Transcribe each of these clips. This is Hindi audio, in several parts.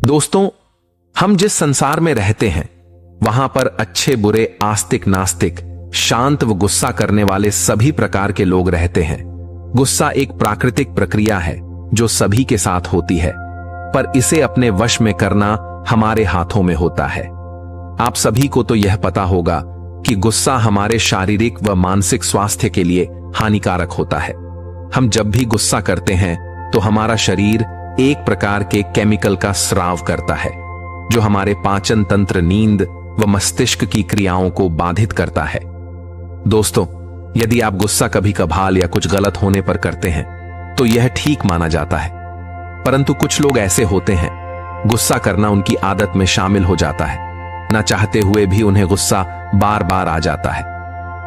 दोस्तों, हम जिस संसार में रहते हैं वहां पर अच्छे बुरे, आस्तिक नास्तिक, शांत व गुस्सा करने वाले सभी प्रकार के लोग रहते हैं। गुस्सा एक प्राकृतिक प्रक्रिया है जो सभी के साथ होती है, पर इसे अपने वश में करना हमारे हाथों में होता है। आप सभी को तो यह पता होगा कि गुस्सा हमारे शारीरिक व मानसिक स्वास्थ्य के लिए हानिकारक होता है। हम जब भी गुस्सा करते हैं तो हमारा शरीर एक प्रकार के केमिकल का स्राव करता है जो हमारे पाचन तंत्र, नींद व मस्तिष्क की क्रियाओं को बाधित करता है। दोस्तों, यदि आप गुस्सा कभी कभाल या कुछ गलत होने पर करते हैं तो यह ठीक माना जाता है, परंतु कुछ लोग ऐसे होते हैं गुस्सा करना उनकी आदत में शामिल हो जाता है। न चाहते हुए भी उन्हें गुस्सा बार बार आ जाता है।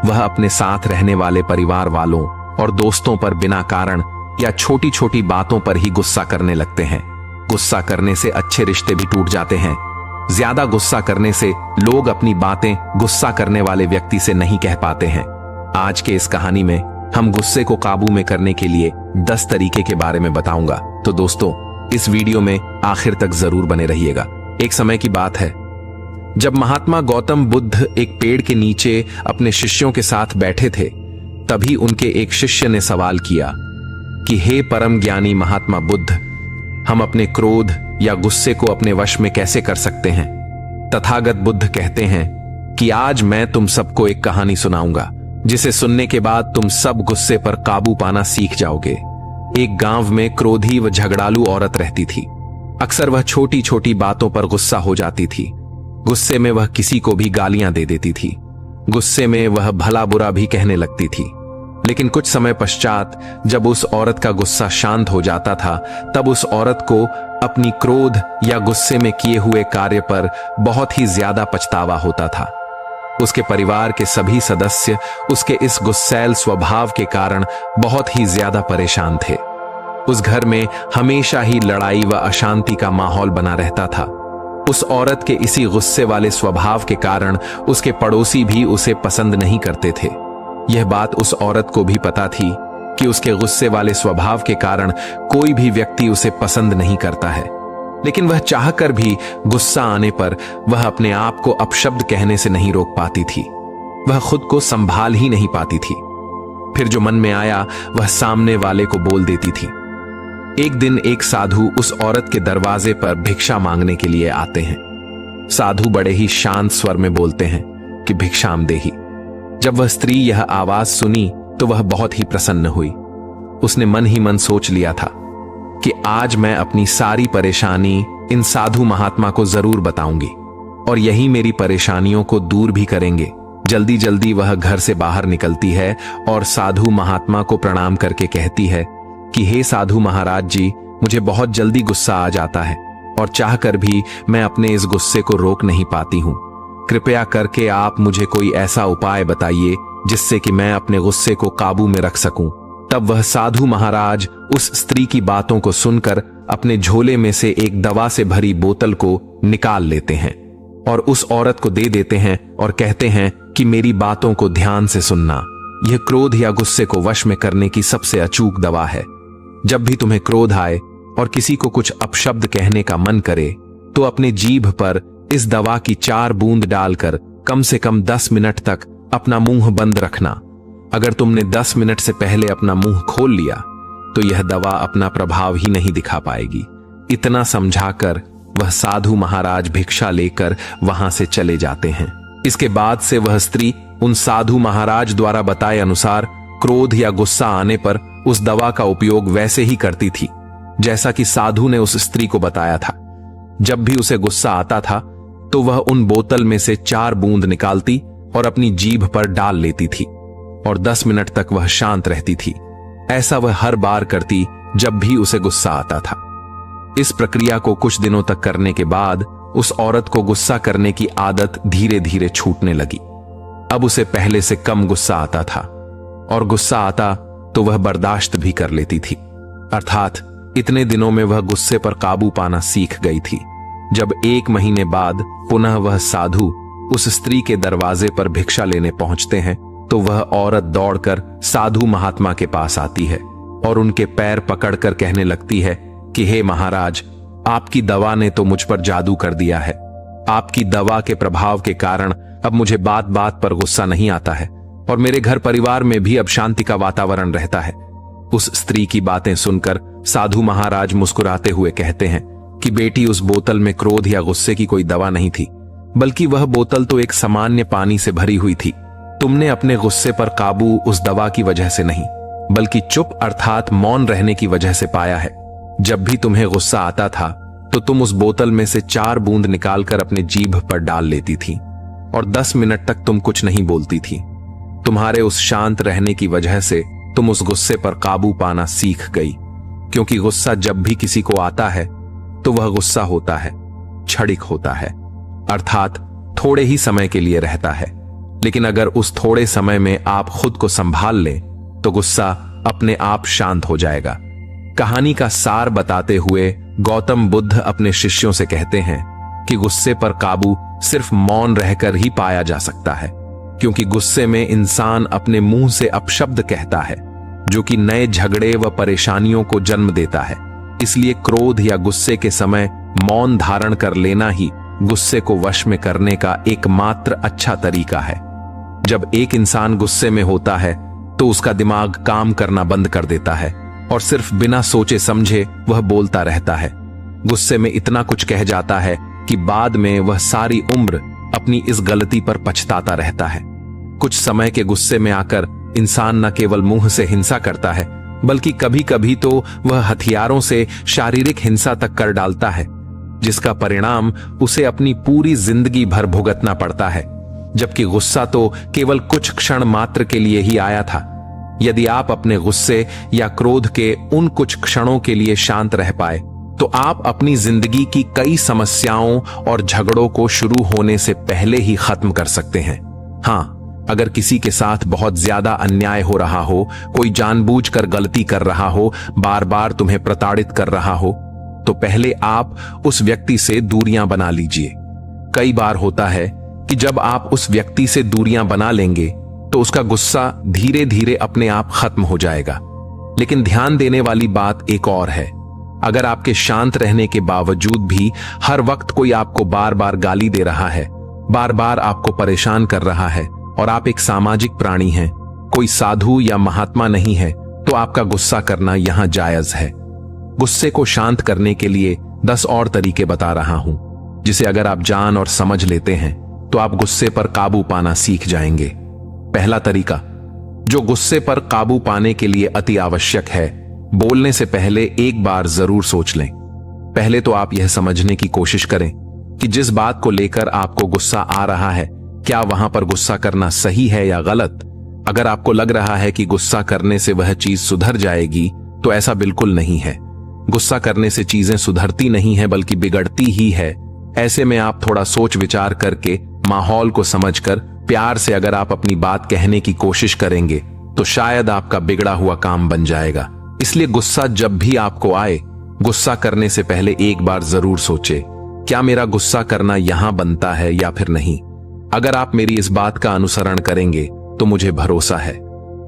वह अपने साथ रहने वाले परिवार वालों और दोस्तों पर बिना कारण या छोटी छोटी बातों पर ही गुस्सा करने लगते हैं। गुस्सा करने से अच्छे रिश्ते भी टूट जाते हैं। ज्यादा गुस्सा करने से लोग अपनी बातें गुस्सा करने वाले व्यक्ति से नहीं कह पाते हैं। आज के इस कहानी में हम गुस्से को काबू में करने के लिए 10 तरीके के बारे में बताऊंगा। तो दोस्तों, इस वीडियो में आखिर तक जरूर बने रहिएगा। एक समय की बात है जब महात्मा गौतम बुद्ध एक पेड़ के नीचे अपने शिष्यों के साथ बैठे थे, तभी उनके एक शिष्य ने सवाल किया कि हे परम ज्ञानी महात्मा बुद्ध, हम अपने क्रोध या गुस्से को अपने वश में कैसे कर सकते हैं? तथागत बुद्ध कहते हैं कि आज मैं तुम सबको एक कहानी सुनाऊंगा जिसे सुनने के बाद तुम सब गुस्से पर काबू पाना सीख जाओगे। एक गांव में क्रोधी व झगड़ालू औरत रहती थी। अक्सर वह छोटी छोटी बातों पर गुस्सा हो जाती थी। गुस्से में वह किसी को भी गालियां दे देती थी। गुस्से में वह भला बुरा भी कहने लगती थी। लेकिन कुछ समय पश्चात जब उस औरत का गुस्सा शांत हो जाता था, तब उस औरत को अपनी क्रोध या गुस्से में किए हुए कार्य पर बहुत ही ज्यादा पछतावा होता था। उसके परिवार के सभी सदस्य उसके इस गुस्सैल स्वभाव के कारण बहुत ही ज्यादा परेशान थे। उस घर में हमेशा ही लड़ाई व अशांति का माहौल बना रहता था। उस औरत के इसी गुस्से वाले स्वभाव के कारण उसके पड़ोसी भी उसे पसंद नहीं करते थे। यह बात उस औरत को भी पता थी कि उसके गुस्से वाले स्वभाव के कारण कोई भी व्यक्ति उसे पसंद नहीं करता है, लेकिन वह चाहकर भी गुस्सा आने पर वह अपने आप को अपशब्द कहने से नहीं रोक पाती थी। वह खुद को संभाल ही नहीं पाती थी। फिर जो मन में आया वह सामने वाले को बोल देती थी। एक दिन एक साधु उस औरत के दरवाजे पर भिक्षा मांगने के लिए आते हैं। साधु बड़े ही शांत स्वर में बोलते हैं कि भिक्षाम देहि। जब वह स्त्री यह आवाज सुनी तो वह बहुत ही प्रसन्न हुई। उसने मन ही मन सोच लिया था कि आज मैं अपनी सारी परेशानी इन साधु महात्मा को जरूर बताऊंगी और यही मेरी परेशानियों को दूर भी करेंगे। जल्दी जल्दी वह घर से बाहर निकलती है और साधु महात्मा को प्रणाम करके कहती है कि हे साधु महाराज जी, मुझे बहुत जल्दी गुस्सा आ जाता है और चाहकर भी मैं अपने इस गुस्से को रोक नहीं पाती हूं। कृपया करके आप मुझे कोई ऐसा उपाय बताइए जिससे कि मैं अपने गुस्से को काबू में रख सकूं। तब वह साधु महाराज उस स्त्री की बातों को सुनकर अपने झोले में से एक दवा से भरी बोतल को निकाल लेते हैं और उस औरत को दे देते हैं और कहते हैं कि मेरी बातों को ध्यान से सुनना। यह क्रोध या गुस्से को वश में करने की सबसे अचूक दवा है। जब भी तुम्हें क्रोध आए और किसी को कुछ अपशब्द कहने का मन करे तो अपने जीभ पर इस दवा की 4 बूंद डालकर कम से कम 10 मिनट तक अपना मुंह बंद रखना। अगर तुमने 10 मिनट से पहले अपना मुंह खोल लिया तो यह दवा अपना प्रभाव ही नहीं दिखा पाएगी। इतना समझाकर वह साधु महाराज भिक्षा लेकर वहां से चले जाते हैं। इसके बाद से वह स्त्री उन साधु महाराज द्वारा बताए अनुसार क्रोध या गुस्सा आने पर उस दवा का उपयोग वैसे ही करती थी जैसा कि साधु ने उस स्त्री को बताया था। जब भी उसे गुस्सा आता था तो वह उन बोतल में से 4 बूंद निकालती और अपनी जीभ पर डाल लेती थी और 10 मिनट तक वह शांत रहती थी। ऐसा वह हर बार करती जब भी उसे गुस्सा आता था। इस प्रक्रिया को कुछ दिनों तक करने के बाद उस औरत को गुस्सा करने की आदत धीरे धीरे छूटने लगी। अब उसे पहले से कम गुस्सा आता था और गुस्सा आता तो वह बर्दाश्त भी कर लेती थी। अर्थात इतने दिनों में वह गुस्से पर काबू पाना सीख गई थी। जब 1 महीने बाद पुनः वह साधु उस स्त्री के दरवाजे पर भिक्षा लेने पहुंचते हैं तो वह औरत दौड़कर साधु महात्मा के पास आती है और उनके पैर पकड़कर कहने लगती है कि हे महाराज, आपकी दवा ने तो मुझ पर जादू कर दिया है। आपकी दवा के प्रभाव के कारण अब मुझे बात बात पर गुस्सा नहीं आता है और मेरे घर परिवार में भी अब शांति का वातावरण रहता है। उस स्त्री की बातें सुनकर साधु महाराज मुस्कुराते हुए कहते हैं कि बेटी, उस बोतल में क्रोध या गुस्से की कोई दवा नहीं थी, बल्कि वह बोतल तो एक सामान्य पानी से भरी हुई थी। तुमने अपने गुस्से पर काबू उस दवा की वजह से नहीं, बल्कि चुप अर्थात मौन रहने की वजह से पाया है। जब भी तुम्हें गुस्सा आता था तो तुम उस बोतल में से 4 बूंद निकालकर अपने जीभ पर डाल लेती थी और 10 मिनट तक तुम कुछ नहीं बोलती थी। तुम्हारे उस शांत रहने की वजह से तुम उस गुस्से पर काबू पाना सीख गई, क्योंकि गुस्सा जब भी किसी को आता है तो वह गुस्सा होता है, क्षणिक होता है, अर्थात थोड़े ही समय के लिए रहता है। लेकिन अगर उस थोड़े समय में आप खुद को संभाल लें तो गुस्सा अपने आप शांत हो जाएगा। कहानी का सार बताते हुए गौतम बुद्ध अपने शिष्यों से कहते हैं कि गुस्से पर काबू सिर्फ मौन रहकर ही पाया जा सकता है, क्योंकि गुस्से में इंसान अपने मुंह से अपशब्द कहता है जो कि नए झगड़े व परेशानियों को जन्म देता है। इसलिए क्रोध या गुस्से के समय मौन धारण कर लेना ही गुस्से को वश में करने का एकमात्र अच्छा तरीका है। जब एक इंसान गुस्से में होता है तो उसका दिमाग काम करना बंद कर देता है और सिर्फ बिना सोचे समझे वह बोलता रहता है। गुस्से में इतना कुछ कह जाता है कि बाद में वह सारी उम्र अपनी इस गलती पर पछताता रहता है। कुछ समय के गुस्से में आकर इंसान न केवल मुंह से हिंसा करता है, बल्कि कभी कभी तो वह हथियारों से शारीरिक हिंसा तक कर डालता है, जिसका परिणाम उसे अपनी पूरी जिंदगी भर भुगतना पड़ता है। जबकि गुस्सा तो केवल कुछ क्षण मात्र के लिए ही आया था। यदि आप अपने गुस्से या क्रोध के उन कुछ क्षणों के लिए शांत रह पाए तो आप अपनी जिंदगी की कई समस्याओं और झगड़ों को शुरू होने से पहले ही खत्म कर सकते हैं। हाँ, अगर किसी के साथ बहुत ज्यादा अन्याय हो रहा हो, कोई जानबूझकर गलती कर रहा हो, बार बार तुम्हें प्रताड़ित कर रहा हो, तो पहले आप उस व्यक्ति से दूरियां बना लीजिए। कई बार होता है कि जब आप उस व्यक्ति से दूरियां बना लेंगे तो उसका गुस्सा धीरे धीरे अपने आप खत्म हो जाएगा। लेकिन ध्यान देने वाली बात एक और है। अगर आपके शांत रहने के बावजूद भी हर वक्त कोई आपको बार बार गाली दे रहा है, बार बार आपको परेशान कर रहा है और आप एक सामाजिक प्राणी हैं, कोई साधु या महात्मा नहीं है, तो आपका गुस्सा करना यहां जायज है। गुस्से को शांत करने के लिए 10 और तरीके बता रहा हूं, जिसे अगर आप जान और समझ लेते हैं तो आप गुस्से पर काबू पाना सीख जाएंगे। पहला तरीका, जो गुस्से पर काबू पाने के लिए अति आवश्यक है, बोलने से पहले एक बार जरूर सोच लें। पहले तो आप यह समझने की कोशिश करें कि जिस बात को लेकर आपको गुस्सा आ रहा है, क्या वहां पर गुस्सा करना सही है या गलत। अगर आपको लग रहा है कि गुस्सा करने से वह चीज सुधर जाएगी, तो ऐसा बिल्कुल नहीं है। गुस्सा करने से चीजें सुधरती नहीं है, बल्कि बिगड़ती ही है। ऐसे में आप थोड़ा सोच विचार करके, माहौल को समझकर, प्यार से अगर आप अपनी बात कहने की कोशिश करेंगे तो शायद आपका बिगड़ा हुआ काम बन जाएगा। इसलिए गुस्सा जब भी आपको आए, गुस्सा करने से पहले एक बार जरूर सोचे, क्या मेरा गुस्सा करना यहां बनता है या फिर नहीं। अगर आप मेरी इस बात का अनुसरण करेंगे तो मुझे भरोसा है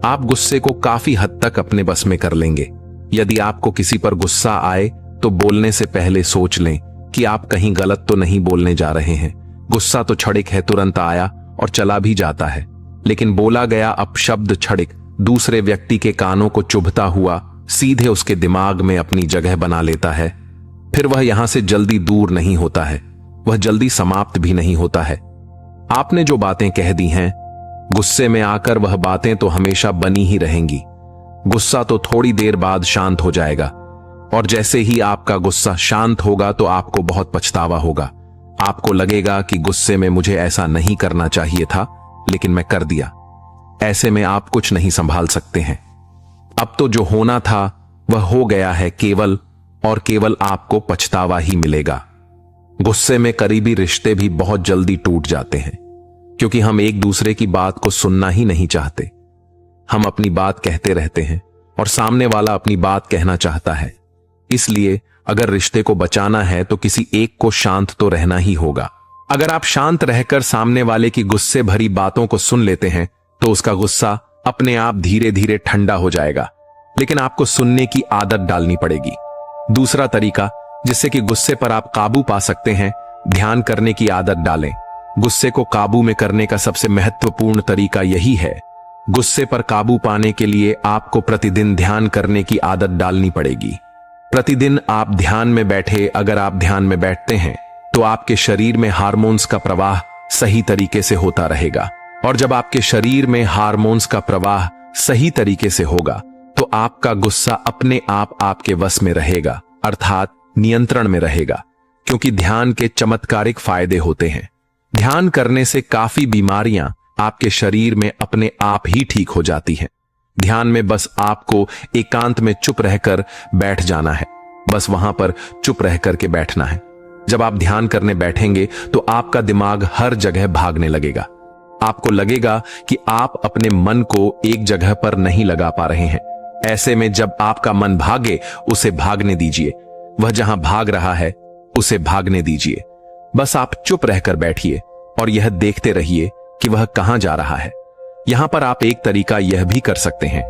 आप गुस्से को काफी हद तक अपने बस में कर लेंगे। यदि आपको किसी पर गुस्सा आए तो बोलने से पहले सोच लें कि आप कहीं गलत तो नहीं बोलने जा रहे हैं। गुस्सा तो क्षणिक है, तुरंत आया और चला भी जाता है, लेकिन बोला गया अपशब्द क्षणिक दूसरे व्यक्ति के कानों को चुभता हुआ सीधे उसके दिमाग में अपनी जगह बना लेता है। फिर वह यहां से जल्दी दूर नहीं होता है, वह जल्दी समाप्त भी नहीं होता है। आपने जो बातें कह दी हैं, गुस्से में आकर वह बातें तो हमेशा बनी ही रहेंगी। गुस्सा तो थोड़ी देर बाद शांत हो जाएगा और जैसे ही आपका गुस्सा शांत होगा तो आपको बहुत पछतावा होगा। आपको लगेगा कि गुस्से में मुझे ऐसा नहीं करना चाहिए था, लेकिन मैं कर दिया। ऐसे में आप कुछ नहीं संभाल सकते हैं। अब तो जो होना था वह हो गया है, केवल और केवल आपको पछतावा ही मिलेगा। गुस्से में करीबी रिश्ते भी बहुत जल्दी टूट जाते हैं, क्योंकि हम एक दूसरे की बात को सुनना ही नहीं चाहते। हम अपनी बात कहते रहते हैं और सामने वाला अपनी बात कहना चाहता है। इसलिए अगर रिश्ते को बचाना है तो किसी एक को शांत तो रहना ही होगा। अगर आप शांत रहकर सामने वाले की गुस्से भरी बातों को सुन लेते हैं तो उसका गुस्सा अपने आप धीरे धीरे ठंडा हो जाएगा, लेकिन आपको सुनने की आदत डालनी पड़ेगी। दूसरा तरीका, जिससे कि गुस्से पर आप काबू पा सकते हैं। ध्यान करने की आदत डालें। गुस्से को काबू में करने का सबसे महत्वपूर्ण तरीका यही है। गुस्से पर काबू पाने के लिए आपको प्रतिदिन ध्यान करने की आदत डालनी पड़ेगी। प्रतिदिन आप ध्यान में बैठे। अगर आप ध्यान में बैठते हैं तो आपके शरीर में हार्मोन्स का प्रवाह सही तरीके से होता रहेगा, और जब आपके शरीर में हार्मोन्स का प्रवाह सही तरीके से होगा तो आपका गुस्सा अपने आप आपके वश में रहेगा, अर्थात नियंत्रण में रहेगा। क्योंकि ध्यान के चमत्कारिक फायदे होते हैं। ध्यान करने से काफी बीमारियां आपके शरीर में अपने आप ही ठीक हो जाती हैं। ध्यान में बस आपको एकांत में चुप रहकर बैठ जाना है। बस वहां पर चुप रह करके बैठना है। जब आप ध्यान करने बैठेंगे तो आपका दिमाग हर जगह भागने लगेगा। आपको लगेगा कि आप अपने मन को एक जगह पर नहीं लगा पा रहे हैं। ऐसे में जब आपका मन भागे, उसे भागने दीजिए। वह जहां भाग रहा है उसे भागने दीजिए। बस आप चुप रहकर बैठिए और यह देखते रहिए कि वह कहां जा रहा है। यहां पर आप एक तरीका यह भी कर सकते हैं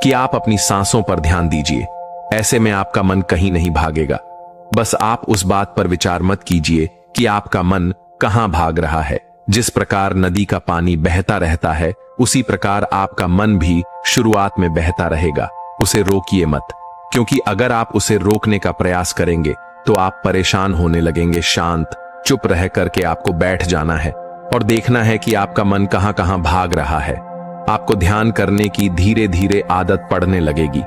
कि आप अपनी सांसों पर ध्यान दीजिए। ऐसे में आपका मन कहीं नहीं भागेगा। बस आप उस बात पर विचार मत कीजिए कि आपका मन कहां भाग रहा है। जिस प्रकार नदी का पानी बहता रहता है, उसी प्रकार आपका मन भी शुरुआत में बहता रहेगा। उसे रोकिए मत, क्योंकि अगर आप उसे रोकने का प्रयास करेंगे तो आप परेशान होने लगेंगे। शांत चुप रह करके आपको बैठ जाना है और देखना है कि आपका मन कहां कहां भाग रहा है। आपको ध्यान करने की धीरे धीरे आदत पड़ने लगेगी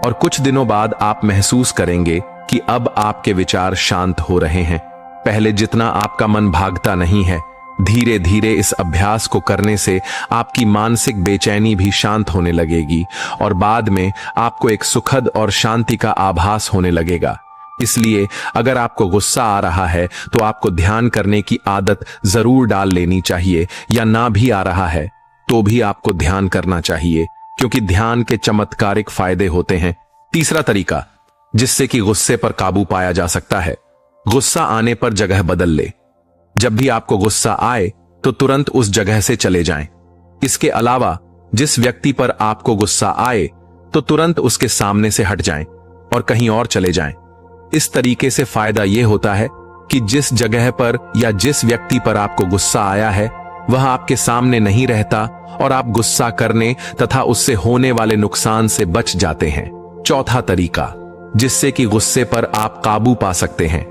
और कुछ दिनों बाद आप महसूस करेंगे कि अब आपके विचार शांत हो रहे हैं। पहले जितना आपका मन भागता नहीं है, धीरे धीरे इस अभ्यास को करने से आपकी मानसिक बेचैनी भी शांत होने लगेगी और बाद में आपको एक सुखद और शांति का आभास होने लगेगा। इसलिए अगर आपको गुस्सा आ रहा है तो आपको ध्यान करने की आदत जरूर डाल लेनी चाहिए, या ना भी आ रहा है तो भी आपको ध्यान करना चाहिए, क्योंकि ध्यान के चमत्कारिक फायदे होते हैं। तीसरा तरीका जिससे कि गुस्से पर काबू पाया जा सकता है, गुस्सा आने पर जगह बदल ले। जब भी आपको गुस्सा आए तो तुरंत उस जगह से चले जाएं। इसके अलावा जिस व्यक्ति पर आपको गुस्सा आए तो तुरंत उसके सामने से हट जाएं और कहीं और चले जाएं। इस तरीके से फायदा यह होता है कि जिस जगह पर या जिस व्यक्ति पर आपको गुस्सा आया है वह आपके सामने नहीं रहता और आप गुस्सा करने तथा उससे होने वाले नुकसान से बच जाते हैं। चौथा तरीका जिससे कि गुस्से पर आप काबू पा सकते हैं,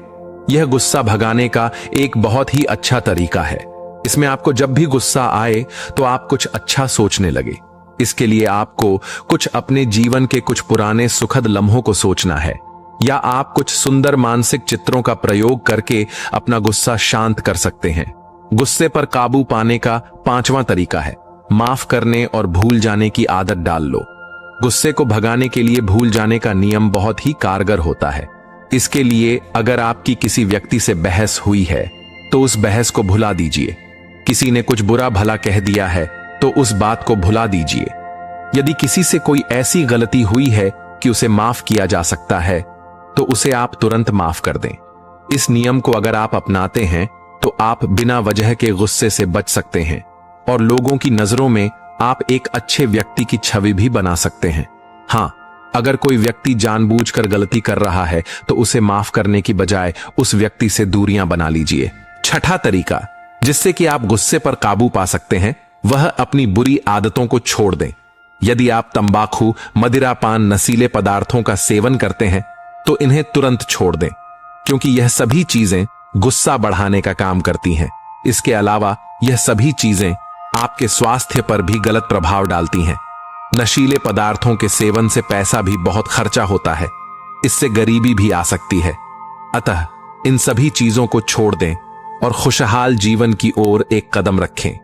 यह गुस्सा भगाने का एक बहुत ही अच्छा तरीका है। इसमें आपको जब भी गुस्सा आए तो आप कुछ अच्छा सोचने लगे। इसके लिए आपको कुछ अपने जीवन के कुछ पुराने सुखद लम्हों को सोचना है, या आप कुछ सुंदर मानसिक चित्रों का प्रयोग करके अपना गुस्सा शांत कर सकते हैं। गुस्से पर काबू पाने का पांचवा तरीका है माफ करने और भूल जाने की आदत डाल लो। गुस्से को भगाने के लिए भूल जाने का नियम बहुत ही कारगर होता है। इसके लिए अगर आपकी किसी व्यक्ति से बहस हुई है तो उस बहस को भुला दीजिए। किसी ने कुछ बुरा भला कह दिया है तो उस बात को भुला दीजिए। यदि किसी से कोई ऐसी गलती हुई है कि उसे माफ किया जा सकता है तो उसे आप तुरंत माफ कर दें। इस नियम को अगर आप अपनाते हैं तो आप बिना वजह के गुस्से से बच सकते हैं और लोगों की नजरों में आप एक अच्छे व्यक्ति की छवि भी बना सकते हैं। हाँ, अगर कोई व्यक्ति जानबूझकर गलती कर रहा है तो उसे माफ करने की बजाय उस व्यक्ति से दूरियां बना लीजिए। छठा तरीका जिससे कि आप गुस्से पर काबू पा सकते हैं, वह अपनी बुरी आदतों को छोड़ दें। यदि आप तंबाकू, मदिरा पान, नशीले पदार्थों का सेवन करते हैं तो इन्हें तुरंत छोड़ दें, क्योंकि यह सभी चीजें गुस्सा बढ़ाने का काम करती हैं। इसके अलावा यह सभी चीजें आपके स्वास्थ्य पर भी गलत प्रभाव डालती हैं। नशीले पदार्थों के सेवन से पैसा भी बहुत खर्चा होता है, इससे गरीबी भी आ सकती है। अतः इन सभी चीजों को छोड़ दें और खुशहाल जीवन की ओर एक कदम रखें,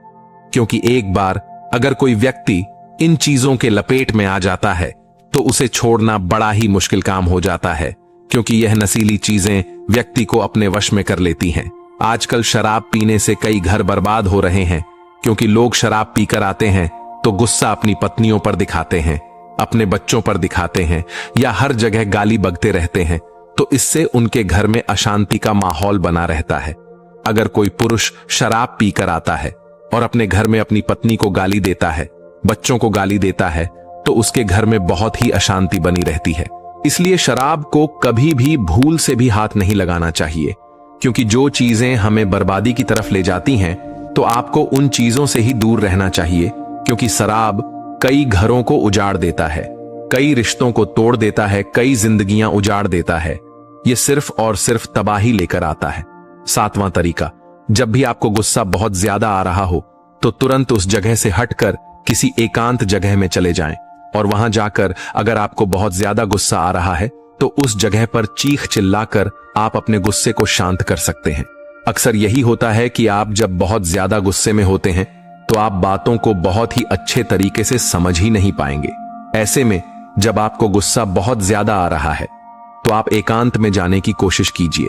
क्योंकि एक बार अगर कोई व्यक्ति इन चीजों के लपेट में आ जाता है तो उसे छोड़ना बड़ा ही मुश्किल काम हो जाता है, क्योंकि यह नशीली चीजें व्यक्ति को अपने वश में कर लेती हैं। आजकल शराब पीने से कई घर बर्बाद हो रहे हैं, क्योंकि लोग शराब पीकर आते हैं तो गुस्सा अपनी पत्नियों पर दिखाते हैं, अपने बच्चों पर दिखाते हैं, या हर जगह गाली बकते रहते हैं, तो इससे उनके घर में अशांति का माहौल बना रहता है। अगर कोई पुरुष शराब पीकर आता है और अपने घर में अपनी पत्नी को गाली देता है, बच्चों को गाली देता है, तो उसके घर में बहुत ही अशांति बनी रहती है। इसलिए शराब को कभी भी भूल से भी हाथ नहीं लगाना चाहिए, क्योंकि जो चीजें हमें बर्बादी की तरफ ले जाती हैं, तो आपको उन चीजों से ही दूर रहना चाहिए, क्योंकि शराब कई घरों को उजाड़ देता है, कई रिश्तों को तोड़ देता है, कई जिंदगियां उजाड़ देता है। ये सिर्फ और सिर्फ तबाही लेकर आता है। 7वां तरीका, जब भी आपको गुस्सा बहुत ज्यादा आ रहा हो तो तुरंत उस जगह से हटकर किसी एकांत जगह में चले जाएं, और वहां जाकर अगर आपको बहुत ज्यादा गुस्सा आ रहा है तो उस जगह पर चीख चिल्लाकर आप अपने गुस्से को शांत कर सकते हैं। अक्सर यही होता है कि आप जब बहुत ज्यादा गुस्से में होते हैं तो आप बातों को बहुत ही अच्छे तरीके से समझ ही नहीं पाएंगे। ऐसे में जब आपको गुस्सा बहुत ज्यादा आ रहा है तो आप एकांत में जाने की कोशिश कीजिए।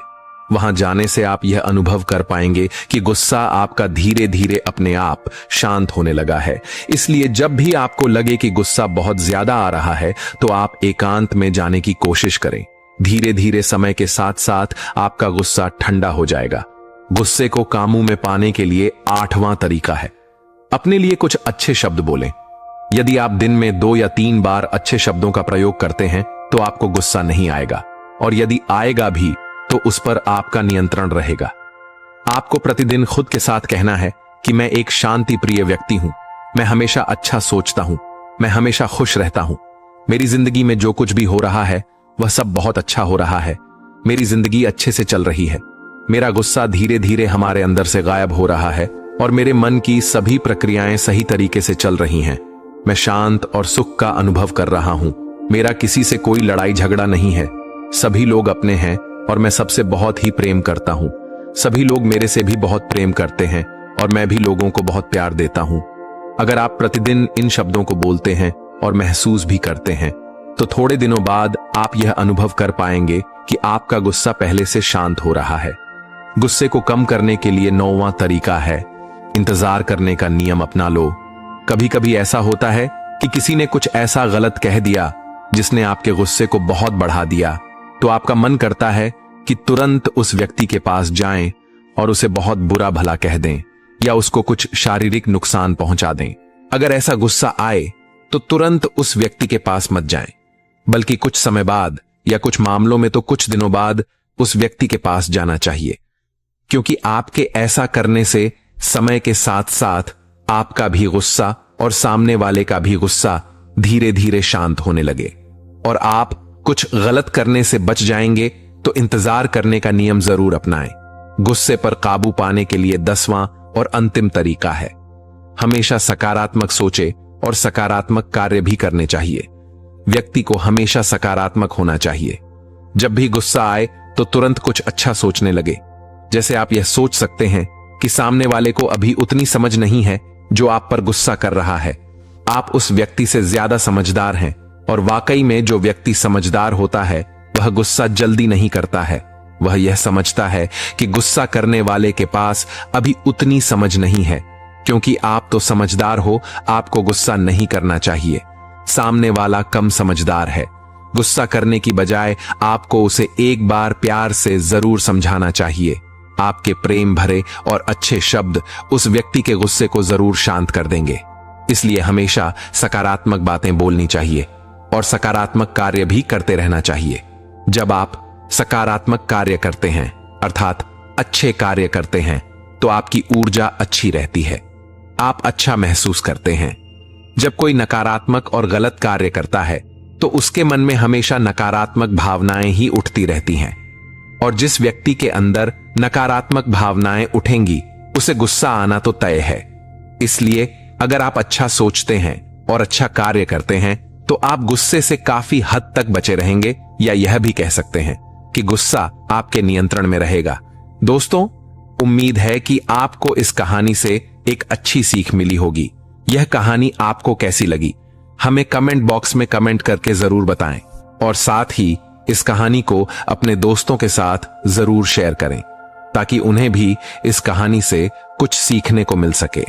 वहां जाने से आप यह अनुभव कर पाएंगे कि गुस्सा आपका धीरे धीरे अपने आप शांत होने लगा है। इसलिए जब भी आपको लगे कि गुस्सा बहुत ज्यादा आ रहा है तो आप एकांत में जाने की कोशिश करें। धीरे धीरे समय के साथ साथ आपका गुस्सा ठंडा हो जाएगा। गुस्से को काबू में पाने के लिए 8वां तरीका है, अपने लिए कुछ अच्छे शब्द बोलें। यदि आप दिन में 2 या 3 बार अच्छे शब्दों का प्रयोग करते हैं तो आपको गुस्सा नहीं आएगा, और यदि आएगा भी तो उस पर आपका नियंत्रण रहेगा। आपको प्रतिदिन खुद के साथ कहना है कि मैं एक शांति प्रिय व्यक्ति हूं, मैं हमेशा अच्छा सोचता हूं, मैं हमेशा खुश रहता हूं, मेरी जिंदगी में जो कुछ भी हो रहा है वह सब बहुत अच्छा हो रहा है, मेरी जिंदगी अच्छे से चल रही है, मेरा गुस्सा धीरे धीरे हमारे अंदर से गायब हो रहा है और मेरे मन की सभी प्रक्रियाएं सही तरीके से चल रही हैं। मैं शांत और सुख का अनुभव कर रहा हूं, मेरा किसी से कोई लड़ाई झगड़ा नहीं है, सभी लोग अपने हैं और मैं सबसे बहुत ही प्रेम करता हूं, सभी लोग मेरे से भी बहुत प्रेम करते हैं और मैं भी लोगों को बहुत प्यार देता हूं। अगर आप प्रतिदिन इन शब्दों को बोलते हैं और महसूस भी करते हैं तो थोड़े दिनों बाद आप यह अनुभव कर पाएंगे कि आपका गुस्सा पहले से शांत हो रहा है। गुस्से को कम करने के लिए 9वां तरीका है, इंतजार करने का नियम अपना लो। कभी कभी ऐसा होता है कि किसी ने कुछ ऐसा गलत कह दिया जिसने आपके गुस्से को बहुत बढ़ा दिया, तो आपका मन करता है कि तुरंत उस व्यक्ति के पास जाएं और उसे बहुत बुरा भला कह दें या उसको कुछ शारीरिक नुकसान पहुंचा दें। अगर ऐसा गुस्सा आए तो तुरंत उस व्यक्ति के पास मत जाएं, बल्कि कुछ समय बाद या कुछ मामलों में तो कुछ दिनों बाद उस व्यक्ति के पास जाना चाहिए, क्योंकि आपके ऐसा करने से समय के साथ साथ आपका भी गुस्सा और सामने वाले का भी गुस्सा धीरे धीरे शांत होने लगे और आप कुछ गलत करने से बच जाएंगे। तो इंतजार करने का नियम जरूर अपनाएं। गुस्से पर काबू पाने के लिए 10वां और अंतिम तरीका है, हमेशा सकारात्मक सोचे और सकारात्मक कार्य भी करने चाहिए। व्यक्ति को हमेशा सकारात्मक होना चाहिए। जब भी गुस्सा आए तो तुरंत कुछ अच्छा सोचने लगे। जैसे आप यह सोच सकते हैं कि सामने वाले को अभी उतनी समझ नहीं है जो आप पर गुस्सा कर रहा है, आप उस व्यक्ति से ज्यादा समझदार हैं, और वाकई में जो व्यक्ति समझदार होता है वह गुस्सा जल्दी नहीं करता है। वह यह समझता है कि गुस्सा करने वाले के पास अभी उतनी समझ नहीं है, क्योंकि आप तो समझदार हो, आपको गुस्सा नहीं करना चाहिए। सामने वाला कम समझदार है। गुस्सा करने की बजाय आपको उसे एक बार प्यार से जरूर समझाना चाहिए। आपके प्रेम भरे और अच्छे शब्द उस व्यक्ति के गुस्से को जरूर शांत कर देंगे। इसलिए हमेशा सकारात्मक बातें बोलनी चाहिए और सकारात्मक कार्य भी करते रहना चाहिए। जब आप सकारात्मक कार्य करते हैं, अर्थात अच्छे कार्य करते हैं, तो आपकी ऊर्जा अच्छी रहती है, आप अच्छा महसूस करते हैं। जब कोई नकारात्मक और गलत कार्य करता है तो उसके मन में हमेशा नकारात्मक भावनाएं ही उठती रहती हैं, और जिस व्यक्ति के अंदर नकारात्मक भावनाएं उठेंगी उसे गुस्सा आना तो तय है। इसलिए अगर आप अच्छा सोचते हैं और अच्छा कार्य करते हैं तो आप गुस्से से काफी हद तक बचे रहेंगे, या यह भी कह सकते हैं कि गुस्सा आपके नियंत्रण में रहेगा। दोस्तों, उम्मीद है कि आपको इस कहानी से एक अच्छी सीख मिली होगी। यह कहानी आपको कैसी लगी हमें कमेंट बॉक्स में कमेंट करके जरूर बताएं, और साथ ही इस कहानी को अपने दोस्तों के साथ जरूर शेयर करें ताकि उन्हें भी इस कहानी से कुछ सीखने को मिल सके।